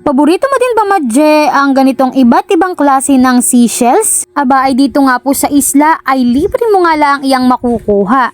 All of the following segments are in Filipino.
Paborito mo din ba, Madje, ang ganitong iba't ibang klase ng seashells? Aba ay dito nga po sa isla ay libre mo nga lang iyang makukuha.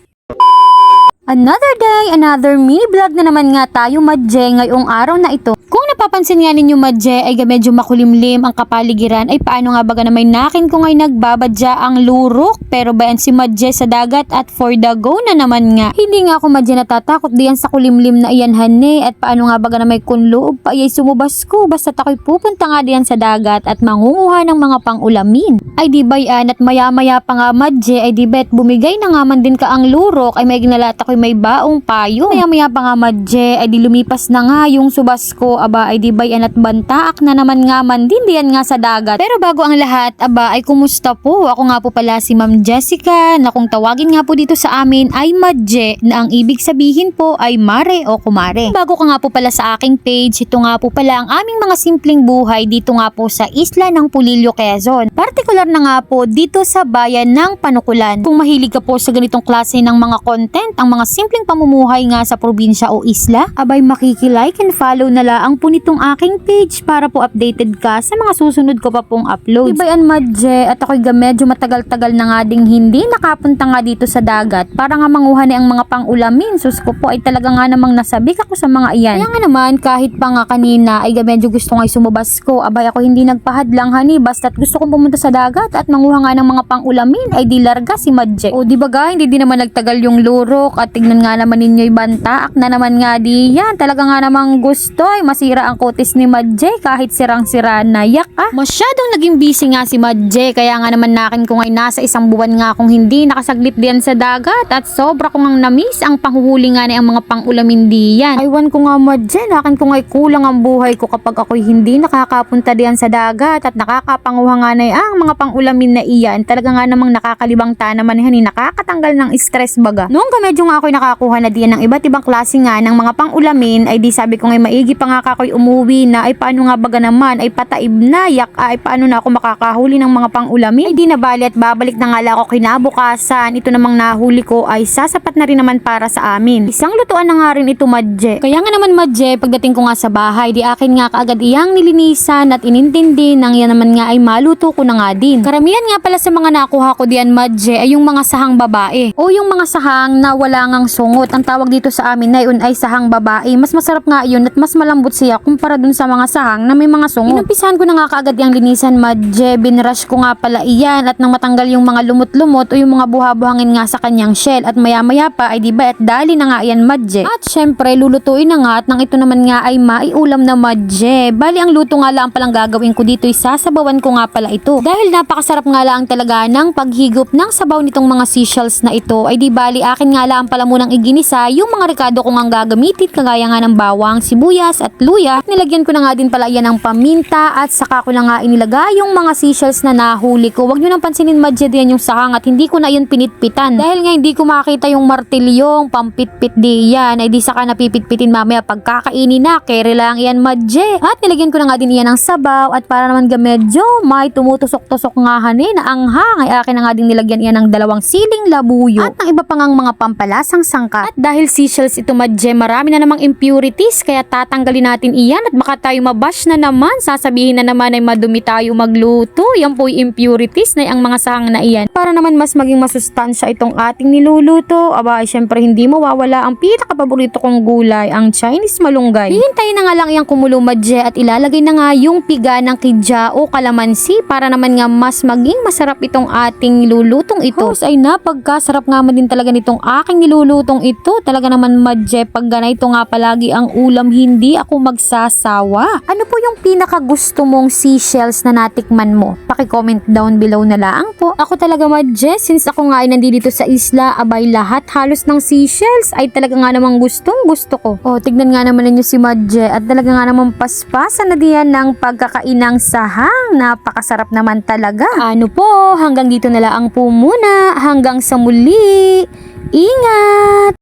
Another day, another mini vlog na naman nga tayo, Madje, ngayong araw na ito. Kung napapansin nga ninyo, Madje, ay medyo makulimlim ang kapaligiran, ay paano nga baga na may nakin ko ngay nagbabadya ang lurok. Pero bayan si Madje sa dagat at for the go na naman nga. Hindi nga ako, Madje, natatakot diyan sa kulimlim na iyan, hane. At paano nga baga na may kunloob pa ay sumubas ko basta't ako'y pupunta nga diyan sa dagat at mangunguha ng mga pang-ulamin. Ay di ba yan, at maya-maya pa nga, Madje, ay di bet bumigay na nga man din ka ang lurok, ay may ginalata ko may baong payo. Maya-maya pa nga, Madje, ay di lumipas na nga yung subas ko. Aba ay di ba yan, at bantaak na naman nga man din diyan nga sa dagat. Pero bago ang lahat, aba ay kumusta po? Ako nga po pala si Ma'am Jessica, na kung tawagin nga po dito sa amin ay Madje, na ang ibig sabihin po ay mare o kumare. Bago ka nga po pala sa aking page, ito nga po pala ang aming mga simpleng buhay dito nga po sa isla ng Pulilio, Quezon. Partikular na nga po dito sa bayan ng Panukulan. Kung mahilig ka po sa ganitong klase ng mga content, ang mga simpleng pamumuhay nga sa probinsya o isla, abay makikilike and follow na lang po nitong aking page para po updated ka sa mga susunod ko pa pong uploads. Diba yan, Madje, at ako'y medyo matagal-tagal na nga ding hindi nakapunta nga dito sa dagat para nga manguha na ang mga pang-ulamin. Sus ko po ay talaga nga namang nasabik ako sa mga iyan. Kaya nga naman, kahit pa nga kanina ay medyo gusto nga sumubas ko, abay ako hindi nagpahadlang, hani, basta't gusto kong pumunta sa dagat at manguha nga ng mga pang-ulamin ay di larga si Madje. O di ba ga, hindi din naman nagtagal yung lurok at tignan nga naman ninyo'y bantaak na naman nga di yan. Talaga nga namang gusto ay masira ang kutis ni Madje kahit sirang-sira na. Yak masyadong naging busy nga si Madje, kaya nga naman nakin ko ngay nasa isang buwan nga kung hindi nakasaglit diyan sa dagat at sobra ko ngang namiss ang panghuhuli nga ni ang mga pang-ulamin diyan. Aywan ko nga, Madje, nakin ko ngay kulang ang buhay ko kapag ako'y hindi nakakapunta diyan sa dagat at nakakapanguha nga na ang mga pang-ulamin na iyan. Talaga nga namang nakakalibang ta naman hani, nakakatanggal ng stress baga. Noong medyo nga ako'y nakakuha na diyan ng iba't ibang klase nga ng mga pang-ulamin, ay di sabi ko ngay maigi pa nga ako'y umuwi na, ay paano nga baga naman ay pataib na, yak ay paano na ako makakahuli ng mga pang-ulamin. Ay di na bali at babalik na nga lang ako kinabukasan. Ito namang nahuli ko ay sasapat na rin naman para sa amin. Isang lutuan na nga rin ito, Madje. Kaya nga naman, Madje, pagdating ko nga sa bahay, di akin nga kaagad iyang nilinisan at inintindi nang yan naman nga ay maluto ko na nga din. Karamihan nga pala sa mga nakuha ko diyan, Madje, ay yung mga sahang babae o yung mga sahang na wala ngang sungot. Ang tawag dito sa amin na yun ay sahang babae. Mas masarap nga yun at mas malambot siya kumpara dun sa mga sahang na may mga sungot. Inumpisahan ko na nga kaagad yung linisan, Madje. Binrush ko nga pala iyan at nang matanggal yung mga lumot-lumot o yung mga buha-buhangin nga sa kanyang shell, at maya-maya pa ay diba at dali na nga yan, Madje. At syempre lulutuin na nga at nang ito naman nga ay maiulam na, Madje. Bali ang luto nga lang palang gagawin ko dito ay sasabawan ko nga pala ito. Dahil napakasarap nga lang talaga ng paghigop ng sabaw nitong mga seashells na ito, ay di bali akin nga lang pala munang iginisa yung mga rekado kong ang gagamitin, kagaya nga ng bawang, sibuyas at luya. At nilagyan ko na nga din pala yan ng paminta at saka ko na nga inilagay yung mga seashells na nahuli ko. Huwag nyo nang pansinin, Madje, diyan yung sahang at hindi ko na yun pinitpitan. Dahil nga hindi ko makita yung martilyong pampitpit diyan, ay di saka napipitpitin mamaya pagkakainin na. Kere lang yan, Madje. At nilagyan ko na nga din yan ng sabaw at para naman medyo may tumutusok-tusok nga hanin na anghang, ay akin na nga din nilagyan yan ng 2 siling labuyo at ng iba pang mga pampalasang sangkap. At dahil seashells ito, Madje, marami na namang impurities, kaya tatanggalin natin iyan at baka tayo mabash na naman. Sasabihin na naman ay madumi tayo magluto. Yan po yung impurities na ang mga sahang na iyan. Para naman mas maging masustansya itong ating niluluto, aba ay syempre hindi mawawala ang pinaka-paborito kong gulay, ang Chinese malunggay. Hihintayin na nga lang yung kumulo, Madje, at ilalagay na nga yung piga ng kidja o kalamansi para naman nga mas maging masarap itong ating nilulutong ito. Ay napagkasarap nga man din talaga nitong aking nilulutong ito. Talaga naman, Madje, pag ganito nga palagi ang ulam, hindi ako magsasawa. Ano po yung pinaka gusto mong seashells na natikman mo? Paki-comment down below na lang po. Ako talaga, Madje, since ako nga ay nandito sa isla, abay lahat halos ng seashells ay talaga nga namang gustong gusto ko. O, tignan nga naman ninyo si Madje at talaga nga namang paspasan na diyan ng pagkakainang sahang. Napakasarap naman talaga. Ano po, hanggang dito na lang po muna. Hanggang sa muli. Ingat!